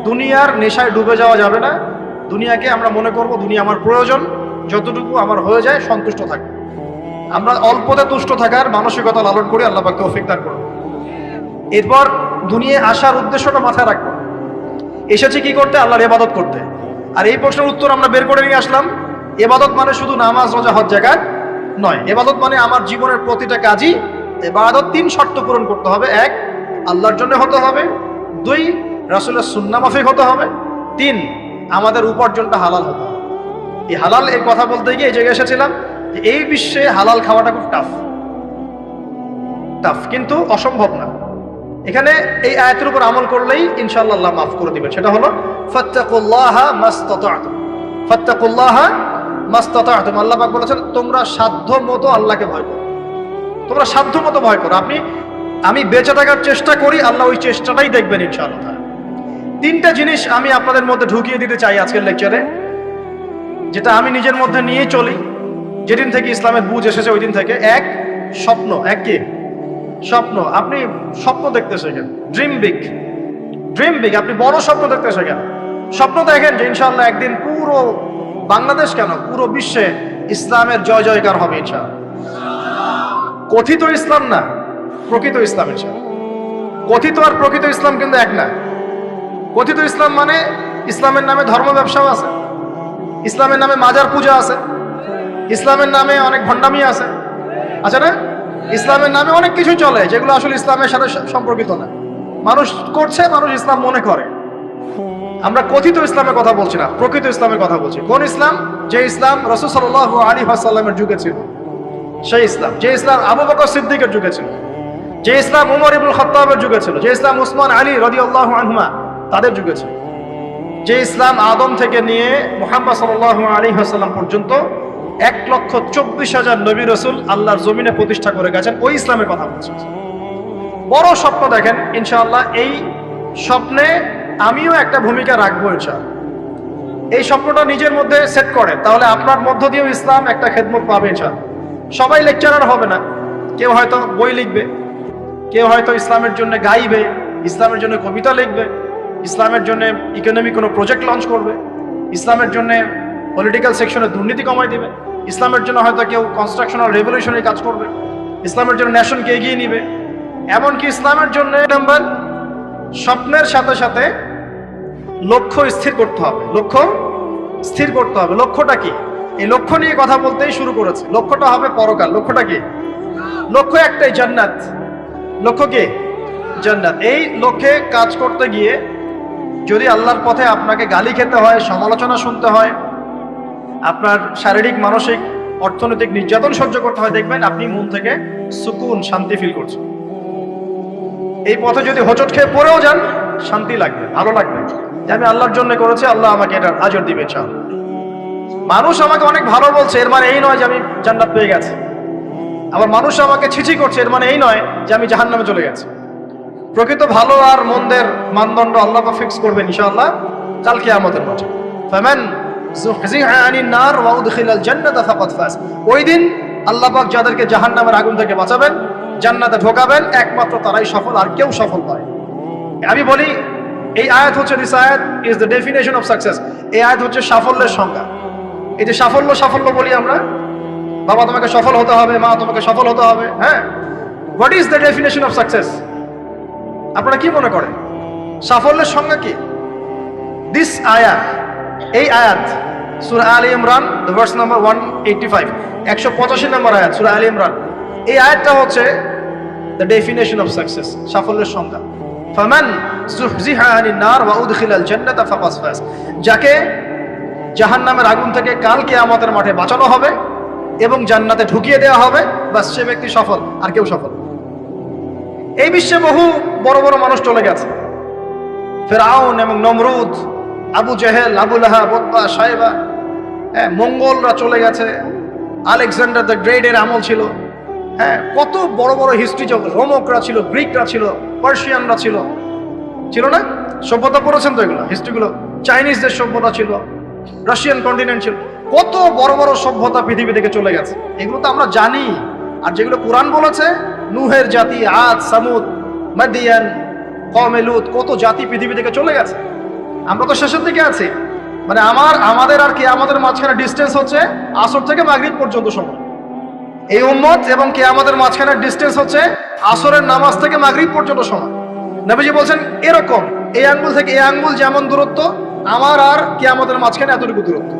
দুনিয়ার নেশায় ডুবে যাওয়া যাবে না। দুনিয়াকে আমরা মনে করব দুনিয়া আমার প্রয়োজন, যতটুকু আমার হয়ে যায় সন্তুষ্ট থাকবে। আমরা অল্পতে তুষ্ট থাকার মানসিকতা লালন করি, আল্লাহ পাক তৌফিক দান করুন। এরপর দুনিয়ায় আসার উদ্দেশ্যটা মাথায় রাখবো, এসেছি কি করতে? আল্লাহর ইবাদত করতে। আর এই প্রশ্নের উত্তর আমরা বের করে নিয়ে আসলাম। ইবাদত মানে শুধু নামাজ, রোজা, হজ, যাকাত নয়। ইবাদত মানে আমার জীবনের প্রতিটা কাজই ইবাদত। 3 শর্ত পূরণ করতে হবে। 1, আল্লাহর জন্য হতে হবে। 2, রাসূলের সুন্নাহ মাফিক হতে হবে। 3, আমাদের উপার্জনটা হালাল হতে হবে। এই হালাল এর কথা বলতে গিয়ে এই জায়গায় এসেছিলাম যে এই বিশ্বে হালাল খাওয়াটা খুব টাফ, কিন্তু অসম্ভব না। এখানে এই আয়াতের উপর আমল করলেই ইনশাআল্লাহ আল্লাহ মাফ করে দিবেন। সেটা হলো ফাত্তাকুল্লাহা মাসতাতা'তুম। ফাত্তাকুল্লাহা মাসতাতা'তুম। আল্লাহ পাক বলেছেন তোমরা সাধ্যমতো আল্লাহকে ভয় করো। তোমরা সাধ্যমতো ভয় করো। আমি বেঁচে থাকার চেষ্টা করি, আল্লাহ ওই চেষ্টাটাই দেখবেন ইনশাআল্লাহ। 3টা জিনিস আমি আপনাদের মধ্যে ঢুকিয়ে দিতে চাই আজকের লেকচারে, যেটা আমি নিজের মধ্যে নিয়ে চলি যেদিন থেকে ইসলামের বুঝ এসেছে ওই দিন থেকে। 1, স্বপ্ন। 1 কি? স্বপ্ন। আপনি স্বপ্ন দেখতে শেখেন। Dream big. আপনি বড় স্বপ্ন দেখতে শেখেন। স্বপ্ন দেখেন যে ইনশাআল্লাহ একদিন পুরো বাংলাদেশ কেন পুরো বিশ্বে ইসলামের জয় জয়কার হবে ইনশাআল্লাহ। কথিত ইসলাম না, প্রকৃত ইসলাম ইনশাআল্লাহ। কথিত আর প্রকৃত ইসলাম কিন্তু এক না। কথিত ইসলাম মানে ইসলামের নামে ধর্ম ব্যবসাও আছে, ইসলামের নামে মাজার পূজা আছে, ইসলামের নামে অনেক ভণ্ডামি আছে, আছে না? ইসলামের নামে অনেক কিছু চলে যেগুলো আসলে ইসলামের সাথে সম্পর্কিত না। মানুষ করছে, মানুষ ইসলাম মনে করে। আমরা কথিত ইসলামের কথা বলছি না, প্রকৃত ইসলামের কথা বলছি। কোন ইসলাম? যে ইসলাম রাসূল সাল্লাল্লাহু আলাইহি ওয়াসাল্লামের যুগে ছিল, সেই ইসলাম। যে ইসলাম আবু বকর সিদ্দিকের যুগে ছিল, যে ইসলাম উমর ইবনুল খাত্তাবের যুগে ছিল, যে ইসলাম উসমান আলী রাদিয়াল্লাহু আনহুমা তাদের যুগে ছিল, যে ইসলাম আদম থেকে নিয়ে মুহাম্মদ সাল্লাল্লাহু আলাইহি ওয়াসাল্লাম পর্যন্ত 1,24,000 নবী রাসূল আল্লাহর জমিনে প্রতিষ্ঠা করে গেছেন, ওই ইসলামের কথা বলছি। বড় স্বপ্ন দেখেন ইনশাআল্লাহ। এই স্বপ্নে আমিও একটা ভূমিকা রাখবো ইনশাআল্লাহ। এই স্বপ্নটা নিজের মধ্যে সেট করেন, তাহলে আপনার মধ্য দিয়েও ইসলাম একটা খেদমত পাবে ইনশাআল্লাহ। সবাই লেকচারার হবে না, কেউ হয়তো বই লিখবে, কেউ হয়তো ইসলামের জন্য গাইবে, ইসলামের জন্য কবিতা লিখবে, ইসলামের জন্য ইকোনমিক কোনো প্রজেক্ট লঞ্চ করবে, ইসলামের জন্য পলিটিক্যাল সেকশনে দুর্নীতি কমাই দিবে, ইসলামের জন্য হয়তো কেউ কনস্ট্রাকশনাল রেভলিউশনারি কাজ করবে, ইসলামের জন্য ন্যাশনকে এগিয়ে নিবে। এমনকি ইসলামের জন্য নাম্বার স্বপ্নের সাথে সাথে লক্ষ্য স্থির করতে হবে। লক্ষ্যটা কি? এই লক্ষ্য নিয়ে কথা বলতেই শুরু করেছে। লক্ষ্যটা হবে পরকাল। লক্ষ্যটা কি? লক্ষ্য একটাই, জান্নাত। লক্ষ্য কি? জান্নাত। এই লক্ষ্যে কাজ করতে গিয়ে যদি আল্লাহর পথে আপনাকে গালি খেতে হয়, সমালোচনা শুনতে হয়, আপনার শারীরিক, মানসিক, অর্থনৈতিক নির্যাতন সহ্য করতে হয়, দেখবেন আপনি মন থেকে সুকুন, শান্তি ফিল করছেন। এই পথে যদি হোঁচট খেয়ে পড়েও যান, শান্তি লাগবে, ভালো লাগবে যে আমি আল্লাহর জন্য করেছি, আল্লাহ আমাকে এটার আজর দিবে ইনশাআল্লাহ। মানুষ আমাকে অনেক ভালো বলছে, এর মানে এই নয় যে আমি জান্নাত পেয়ে গেছি। আবার মানুষ আমাকে ছিছি করছে, এর মানে এই নয় যে আমি জাহান্নামে চলে গেছি। প্রকৃত ভালো আর মন্দের মানদণ্ড আল্লাহ ফিক্স করবেন ইনশাআল্লাহ কাল কিয়ামতের মাঠে। ফামান যুহজিহা আনিন নার ওয়া উদখিলাল জান্নাতা ফাকাদ ফাজ। ওই দিন আল্লাহ পাক যাদেরকে জাহান্নামের আগুন থেকে বাঁচাবেন, জান্নাতে ঢোকাবেন, একমাত্র তারাই সফল, আর কেউ সফল নয়। আমি বলি এই আয়াত হচ্ছে, দিস আয়াত is the definition of success. এই আয়াত হচ্ছে সাফল্যের সংজ্ঞা। এই যে সাফল্য বলি আমরা, বাবা তোমাকে সফল হতে হবে, মা তোমাকে সফল হতে হবে, হ্যাঁ। What is the definition of success? আপনারা কি মনে করেন সাফল্যের সংজ্ঞা কি? দিস আয়াত, এই আয়াত সূরা আলে ইমরান, দ্য ভার্স নাম্বার 185, 185 নম্বর আয়াত সূরা আলে ইমরান। এই আয়াতটা হচ্ছে দ্য ডেফিনেশন অফ সাকসেস, সাফল্যের সংজ্ঞা। ফামান যুহজিহা আনিন নার ওয়া উদখিলাল জান্নাতা ফাকাদ ফাজ। যাকে জাহান্নামের আগুন থেকে কাল কিয়ামতের মাঠে বাঁচানো হবে এবং জান্নাতে ঢুকিয়ে দেওয়া হবে, বাস সে ব্যক্তি সফল, আর কেউ সফল। এই বিশ্বে বহু বড় বড় মানুষ চলে গেছে, ফেরাউন এবং নমরুদ, আবু জেহেল, আবু লাহাব, উতবা, সাইবা, মঙ্গলরা চলে গেছে, আলেকজান্ডার দ্য গ্রেট এর আমল ছিল, হ্যাঁ। কত বড় বড় হিস্ট্রি, রোমকরা ছিল, গ্রিকরা ছিল, পার্সিয়ানরা ছিল না? সভ্যতা পড়েছেন তো এগুলো, হিস্ট্রিগুলো। চাইনিজদের সভ্যতা ছিল, রাশিয়ান কন্টিনেন্ট ছিল, কত বড় বড় সভ্যতা পৃথিবী থেকে চলে গেছে। এগুলো তো আমরা জানি। আর যেগুলো কোরআন বলেছে, নূহের জাতি, আদ, সামুদ, মাদিয়ান, কওমে লূত, কত জাতি পৃথিবী থেকে চলে গেছে। আমরা তো শেষের দিকে আছি, মানে আমাদের আর কিয়ামতের মাঝখানে ডিস্টেন্স হচ্ছে আসর থেকে মাগরিব পর্যন্ত সময়। এই উম্মত এবং কিয়ামতের মাঝখানে ডিস্টেন্স হচ্ছে আসরের নামাজ থেকে মাগরিব পর্যন্ত সময়। নবীজি বলছেন এরকম, এই আঙ্গুল থেকে এই আঙ্গুল যেমন দূরত্ব, আমার আর কিয়ামতের মাঝখানে এতটুকু দূরত্ব।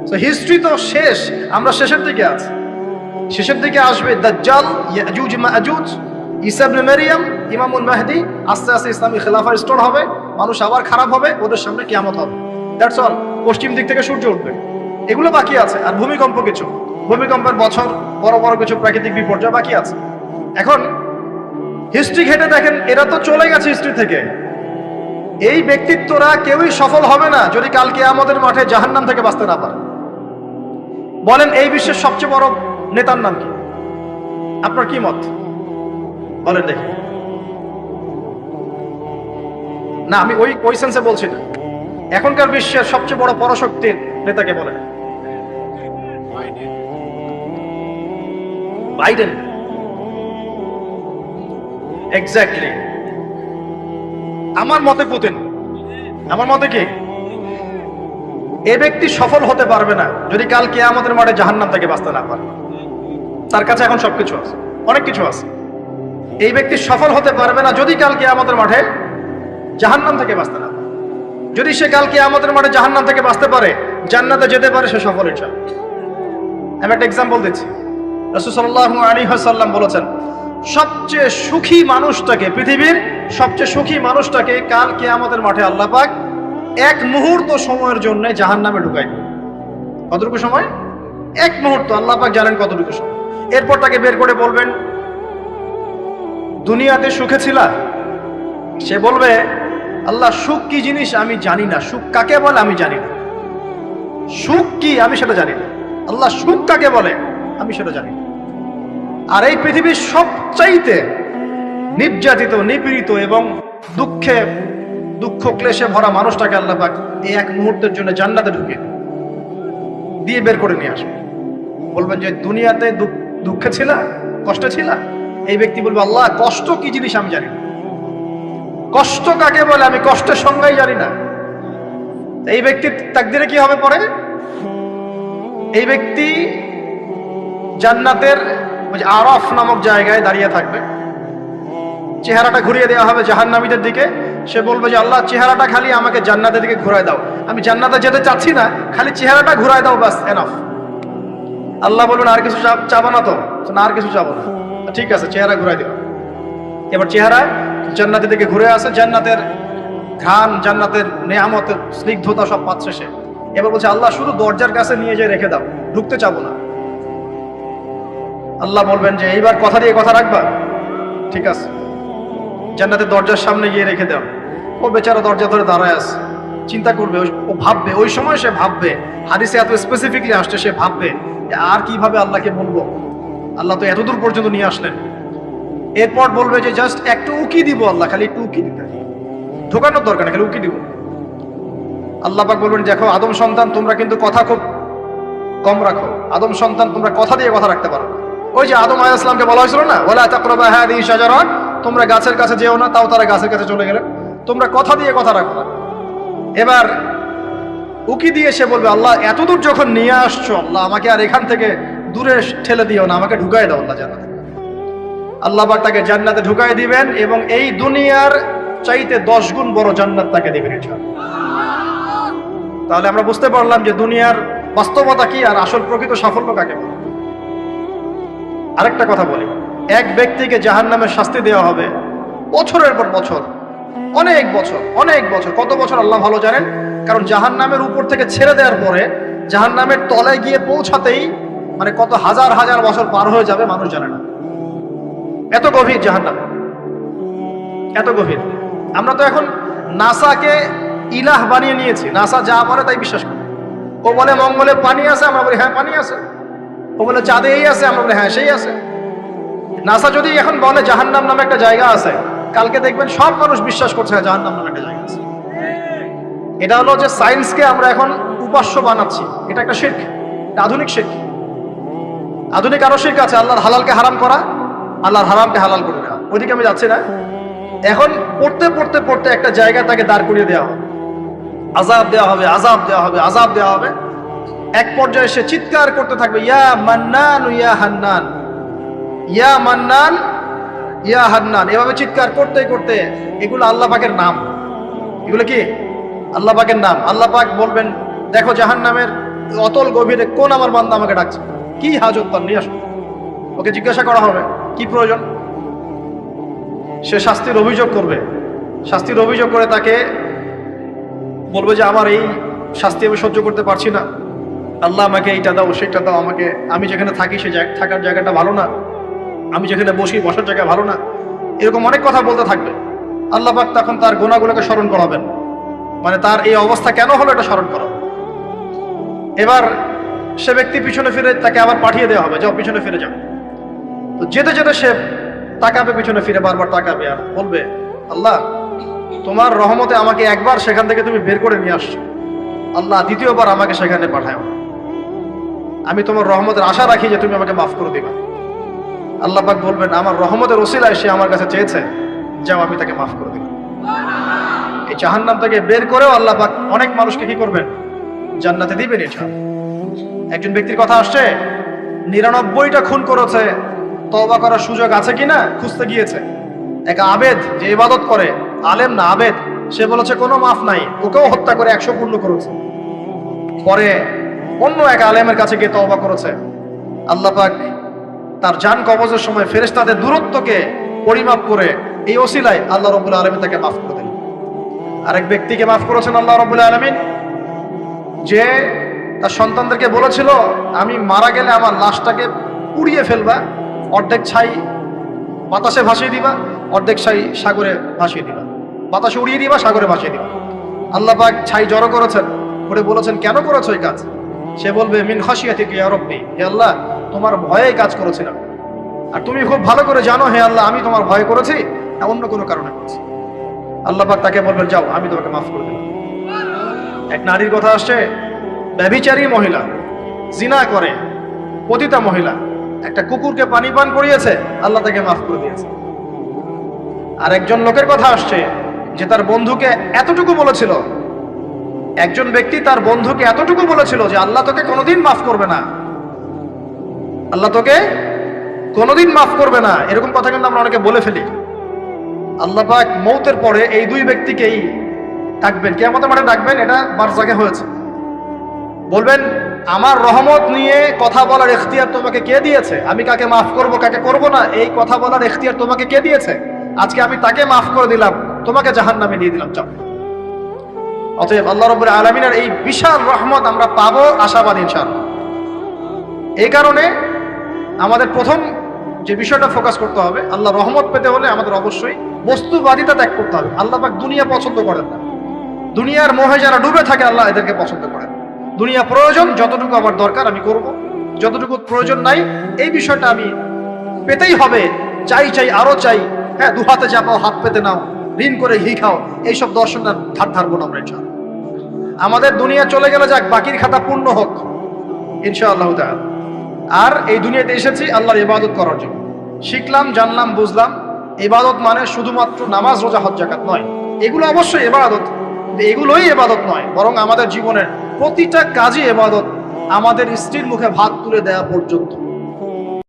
তো হিস্ট্রি তো শেষ, আমরা শেষের দিকে আছি। শেষের দিকে আসবে দাজ্জাল, ইয়াজুজ মাজুজ, ঈসা ইবনে মারইয়াম, ইমামুল মাহদি। আস্তে আস্তে ইসলামী খেলাফা রিস্টোর হবে, মানুষ আবার খারাপ হবে, ওদের সামনে কিয়ামত হবে। That's all. পশ্চিম দিক থেকে সূর্য উঠবে, এগুলো বাকি আছে। আর ভূমিকম্প কিছু, ভূমিকম্পের বছর, বড় বড় কিছু প্রাকৃতিক বিপর্যয় বাকি আছে। এখন হিস্ট্রি ঘেটে দেখেন, এরা তো চলে গেছে হিস্ট্রি থেকে। এই ব্যক্তিত্বরা কেউই সফল হবে না যদি কাল কিয়ামতের মাঠে জাহান্নাম থেকে বাঁচতে না পারে। বলেন এই বিশ্বের সবচেয়ে বড় নেতার নাম কি? আপনার কি মত বলেন দেখি। না, আমি ওই সেন্সে বলছি না। এখনকার বিশ্বের সবচেয়ে বড় পরাশক্তির নেতাকে বলেন। বাইডেন। এক্স্যাক্টলি। আমার মতে পুতিন। আমার মতে কি? এ ব্যক্তি সফল হতে পারবে না যদি কাল কিয়ামতের মাঠে জাহান্নাম থেকে বাঁচতে না পারে। তার কাছে এখন সবকিছু আছে, অনেক কিছু আছে। এই ব্যক্তি সফল হতে পারবে না যদি কাল কিয়ামতের মাঠে জাহান্নাম থেকে বাঁচতে না পারে। যদি সে কাল কিয়ামতের মাঠে জাহান্নাম থেকে বাঁচতে পারে, জান্নাতে যেতে পারে, সে সফল ইনশাআল্লাহ। আমি একটা এক্সাম্পল দিচ্ছি। রাসূল সাল্লাল্লাহু আলাইহি ওয়াসাল্লাম বলেছেন, সবচেয়ে সুখী মানুষটাকে, পৃথিবীর সবচেয়ে সুখী মানুষটাকে কাল কিয়ামতের মাঠে আল্লাহ পাক এক মুহূর্ত সময়ের জন্য জাহান্নামে ঢুকাই দেবে। কতটুকু সময়? এক মুহূর্ত। আল্লাহ পাক জানেন কতটুকু সময়। এরপর তাকে বের করে বলবেন, দুনিয়াতে সুখে ছিলা? সে বলবে, আল্লাহ সুখ কি জিনিস আমি জানি না, সুখ কাকে বলে আমি জানি না, সুখ কি আমি সেটা জানি না। আল্লাহ সুখ কাকে বলে আমি সেটা জানি না। আর এই পৃথিবীর সবচাইতে নির্যাতিত, নিপীড়িত এবং দুঃখ ক্লেশে ভরা মানুষটাকে আল্লাহ পাক এই এক মুহূর্তের জন্য জান্নাতে ঢুকিয়ে দিয়ে বের করে নিয়ে আসবে। বলবেন যে দুনিয়াতে দুঃখে ছিলা, কষ্টে ছিলা? এই ব্যক্তি বলবে, আল্লাহ কষ্ট কি জিনিস আমি জানি না, কষ্ট কাকে বলে আমি কষ্টের সংজ্ঞাই জানি না। এই ব্যক্তির তাকদিরে কি হবে পরে? এই ব্যক্তি জান্নাতের আরাফ নামক জায়গায় দাঁড়িয়ে থাকবে, চেহারাটা ঘুরিয়ে দেওয়া হবে জাহান্নামীদের দিকে। সে বলবে যে আল্লাহ চেহারাটা খালি আমাকে জান্নাতের দিকে ঘুরায় দাও, আমি জান্নাতে যেতে চাচ্ছি না, খালি চেহারাটা ঘুরায় দাও, বাস এনাফ। আল্লাহ বলবেন আর কিছু চাবো না? তো না, আর কিছু চাবো না। ঠিক আছে, চেহারা ঘুরাই দিও। এবার চেহারা জান্নাতের দিকে ঘুরে আসে, জান্নাতের ঘ্রাণ, জান্নাতের নেয়ামতের স্নিগ্ধতা সব পাচ্ছে সে। এবার বলছে আল্লাহ শুধু দরজার কাছে নিয়ে যেয়ে রেখে দাও, ঢুকতে চাবো না। আল্লাহ বলবেন যে এইবার কথা দিয়ে কথা রাখবা? ঠিক আছে, জান্নাতের দরজার সামনে গিয়ে রেখে দাও। ও বেচারা দরজা ধরে দাঁড়ায় আছে, চিন্তা করবে, ও ভাববে, ওই সময় সে ভাববে, হাদিসে এত স্পেসিফিকলি আসছে, সে ভাববে আর কিভাবে আল্লাহকে বলবো, আল্লাহ তো এতদূর পর্যন্ত নিয়ে আসলেন। এরপর বলবে যে জাস্ট একটু উকি দিব, আল্লাহ খালি একটু উকি দিতে, ঢোকানোর দরকার না, খালি উকি দিব। আল্লাহ পাক বলবেন, দেখো আদম সন্তান, তোমরা কিন্তু কথা খুব কম রাখো। আদম সন্তান, তোমরা কথা দিয়ে কথা রাখতে পারো। ওই যে আদম আলাইহিস সালামকে বলা হয়েছিল না, ওয়ালা তাকরাবা হাযিহি শাজারা, তোমরা গাছের কাছে যেও না, তাও তারা গাছের কাছে চলে গেলেন। তোমরা কথা দিয়ে কথা রাখো না। এবার উকি দিয়ে সে বলবে, আল্লাহ এতদূর যখন নিয়ে আসছো, আল্লাহ আমাকে আর এখান থেকে দূরে ঠেলে দিও না, আমাকে ঢুকাই দাও আল্লাহ জান্নাতে। আল্লাহ পাক তাকে জান্নাতে ঢুকাই দিবেন এবং এই দুনিয়ার চাইতে 10 গুণ বড় জান্নাত তাকে দিবেন ইনশাআল্লাহ। তাহলে আমরা বুঝতে পারলাম যে দুনিয়ার বাস্তবতা কি আর আসল প্রকৃত সাফল্য কাকে বলে। আরেকটা কথা বলি, এক ব্যক্তিকে জাহান্নামের শাস্তি দেওয়া হবে বছরের পর বছর, অনেক বছর, অনেক বছর। কত বছর আল্লাহ ভালো জানেন, কারণ জাহান্নামের উপর থেকে ছেড়ে দেওয়ার পরে জাহান্নামের তলায় গিয়ে পৌঁছাতেই মানে কত হাজার হাজার বছর পার হয়ে যাবে মানুষ জানে না। এত গভীর জাহান্নাম, এত গভীর। আমরা তো এখন নাসাকে ইলাহ বানিয়ে নিয়েছি, নাসা যা বলে তাই বিশ্বাস করি। ও বলে মঙ্গলে পানি আছে, আমরা বলি হ্যাঁ পানি আছে। ও বলে চাঁদে এই আছে, আমরা বলি হ্যাঁ সেই আছে। নাসা যদি এখন বলে জাহান্নাম নামে একটা জায়গা আছে, কালকে দেখবেন সব মানুষ বিশ্বাস করছে জাহান্নাম নামে একটা জায়গা আছে। এটা হলো যে সায়েন্সকে আমরা এখন উপাস্য বানাচ্ছি, এটা একটা শিরক, আধুনিক শিরক। আধুনিক আরো শিরক আছে, আল্লাহর হালালকে হারাম করা, আল্লাহর হারামকে হালাল করে দেওয়া। ওইদিকে আমি যাচ্ছি না। এখন পড়তে পড়তে পড়তে একটা জায়গা তাকে দাঁড় করিয়ে দেওয়া হবে। আযাব দেওয়া হবে, আযাব দেওয়া হবে, আযাব দেওয়া হবে। এক পর্যায়ে সে চিৎকার করতে থাকবে, ইয়া মান্নান ইয়া হান্নান, ইয়া মান্নান ইয়া হান্নান, এভাবে চিৎকার করতে করতে। এগুলো আল্লাহ পাকের নাম। এগুলো কি আল্লাহ পাকের নাম। আল্লাহ পাক বলবেন, দেখো জাহান্নামের অতল গভীরে কোন আমার বান্দা আমাকে ডাকছে, কি হাজত তার, নিয়ে আসো। ওকে জিজ্ঞাসা করা হবে কি প্রয়োজন। সে শাস্তির অভিযোগ করবে। শাস্তির অভিযোগ করে তাকে বলবে যে আমার এই শাস্তি আমি সহ্য করতে পারছি না, আল্লাহ আমাকে এইটা দাও, সেটা দাও আমাকে, আমি যেখানে থাকি সে থাকার জায়গাটা ভালো না, আমি যেখানে বসি বসার জায়গা ভালো না, এরকম অনেক কথা বলতে থাকবে। আল্লাহ পাক তখন তার গুনাহগুলোকে স্মরণ করাবেন, মানে তার এই অবস্থা কেন হলো এটা স্মরণ করা। এবার সে ব্যক্তি পিছনে ফিরে, তাকে আবার পাঠিয়ে দেওয়া হবে, যাও পিছনে ফিরে যাও। তো যেতে যেতে সে তাকাবে পিছনে ফিরে, বারবার তাকাবে আর বলবে, আল্লাহ তোমার রহমতে আমাকে একবার সেখান থেকে তুমি বের করে নিয়ে আসছো, আল্লাহ দ্বিতীয়বার আমাকে সেখানে পাঠাও। আমি তোমার রহমতের আশা রাখি যে তুমি আমাকে মাফ করে দিবা। আল্লাহ পাক বলবেন, আমার রহমতের ওসিলায় সে আমার কাছে চেয়েছে, যাও আমি তাকে মাফ করে দিলাম। এই জাহান্নাম থেকে বের করেও আল্লাহ পাক অনেক মানুষকে কি করবেন, জান্নাতে দিবেন। ইনশাআল্লাহ। একজন ব্যক্তির কথা আসছে, 99টা খুন করেছে, তওবা করার সুযোগ আছে কিনা খুঁজতে গিয়েছে। এক আবেদ যে ইবাদত করে, আলেম না আবেদ, সে বলেছে কোনো মাফ নাই, ওকেও হত্যা করে 100 পূর্ণ করেছে। পরে অন্য এক আলেমের কাছে গিয়ে তওবা করেছে। আল্লাহ পাক তার জান কবজের সময় ফেরেশতাদের দূরত্বকে পরিমাপ করে এই ওসিলায় আল্লাহ রাব্বুল আলামিন তাকে মাফ করে দিলেন। আরেক ব্যক্তিকে মাফ করেছেন আল্লাহ রাব্বুল আলামিন, যে তার সন্তানদেরকে বলেছিল আমি মারা গেলে আমার লাশটাকে পুড়িয়ে ফেলবা, অর্ধেক ছাই বাতাসে ভাসিয়ে দিবা, অর্ধেক ছাই সাগরে ভাসিয়ে দিবা, বাতাসে উড়িয়ে দিবা, সাগরে ভাসিয়ে দিবা। আল্লাহ পাক ছাই জড়ো করেছেন, করে বলেছেন কেন করেছো এই কাজ? সে বলবে মিন খাশিয়াতিকা ইয়া রাব্বি, হে আল্লাহ তোমার ভয়ে কাজ করেছিলাম, আর তুমি খুব ভালো করে জানো হে আল্লাহ আমি তোমার ভয় করেছি না অন্য কোনো কারণে করেছি। আল্লাহ পাক তাকে বলবেন যাও আমি তোমাকে মাফ করে দিলাম। এক নারীর কথা আসছে, ব্যভিচারী মহিলা, জিনা করে, পতিতা মহিলা, একটা কুকুরকে পানি পান করিয়েছে, আল্লাহ তাকে মাফ করে দিয়েছে। আর একজন লোকের কথা আসছে যে তার বন্ধুকে এতটুকু বলেছিল, একজন ব্যক্তি তার বন্ধুকে এতটুকু বলেছিল যে আল্লাহ তোকে কোনোদিন মাফ করবে না, আল্লাহ তোকে কোনোদিন মাফ করবে না। এরকম কথা কিন্তু আমরা অনেকে বলে ফেলি। আল্লাহ পাক মৌতের পরে এই দুই ব্যক্তিকেই ডাকবেন, কিয়ামতের মাঠে ডাকবেন। এটা বারজাগে হয়েছে। বলবেন আমার রহমত নিয়ে কথা বলার ইখতিয়ার তোমাকে কে দিয়েছে? আমি কাকে মাফ করব কাকে করব না এই কথা বলার ইখতিয়ার তোমাকে কে দিয়েছে? আজকে আমি তাকে মাফ করে দিলাম, তোমাকে জাহান্নামে দিয়ে দিলাম, যাও। অতএব আল্লাহ রাব্বুল আলামিনের এই বিশাল রহমত আমরা পাবো, আশাবাদী ইনশাআল্লাহ। এই কারণে আমাদের প্রথম যে বিষয়টা ফোকাস করতে হবে, আল্লাহ রহমত পেতে হলে আমাদের অবশ্যই বস্তুবাদিতা ত্যাগ করতে হবে। আল্লাহ পাক দুনিয়া পছন্দ করেন না, দুনিয়ার মোহে যারা ডুবে থাকে আল্লাহ এদেরকে পছন্দ করেন। দুনিয়া প্রয়োজন, যতটুকু আমার দরকার আমি করব, যতটুকু প্রয়োজন নাই এই বিষয়টা আমি পেতেই হবে, চাই চাই আরো চাই, হ্যাঁ দু হাতে চাপাও হাত পেতে নাও, ঋণ করে ঘি খাও, এইসব দর্শন ধার ধারবো না আমরা ইনশাআল্লাহ। আমাদের দুনিয়া চলে গেলে যাক, বাকির খাতা পূর্ণ হোক ইনশাআল্লাহ তাআলা। আর এই দুনিয়াতে এসেছি আল্লাহর ইবাদত করার জন্য। শিখলাম, জানলাম, বুঝলাম ইবাদত মানে শুধুমাত্র নামাজ, রোজা, হজ, যাকাত নয়। এগুলো অবশ্যই ইবাদত, এগুলোই ইবাদত নয়, বরং আমাদের জীবনের প্রতিটা কাজই ইবাদত, আমাদের স্ত্রীর মুখে ভাত তুলে দেওয়া পর্যন্ত।